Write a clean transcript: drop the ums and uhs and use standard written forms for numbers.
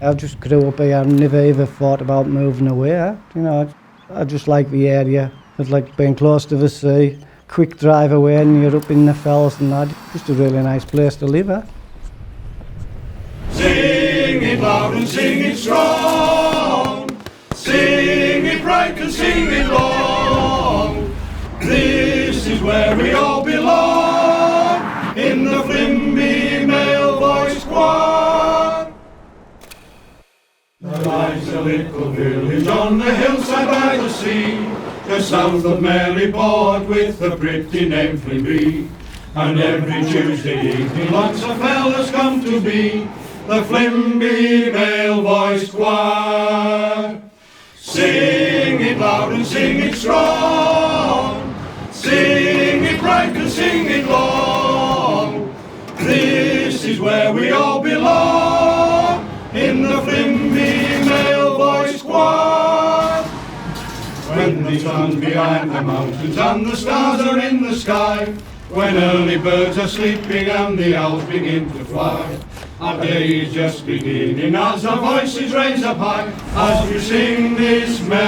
I just grew up here and never ever thought about moving away. You know, I just like the area. It's like being close to the sea, quick drive away and you're up in the fells and that. Just a really nice place to live at. Sing it loud and sing it strong. Sing it bright and sing it long. This is where we all belong, in the Flimby male voice squad. There lies a little village on the hillside by the sea, just south of Maryport, with a pretty name Flimby. And every Tuesday evening lots of fellas come to be the Flimby male voice squad. Sing it loud and sing it strong. Sing it bright and sing it long. This is where we all belong, in the Flimby male voice squad. When the sun's behind the mountains and the stars are in the sky, when early birds are sleeping and the owls begin to fly, our day is just beginning as our voices raise up high, as we sing this melody.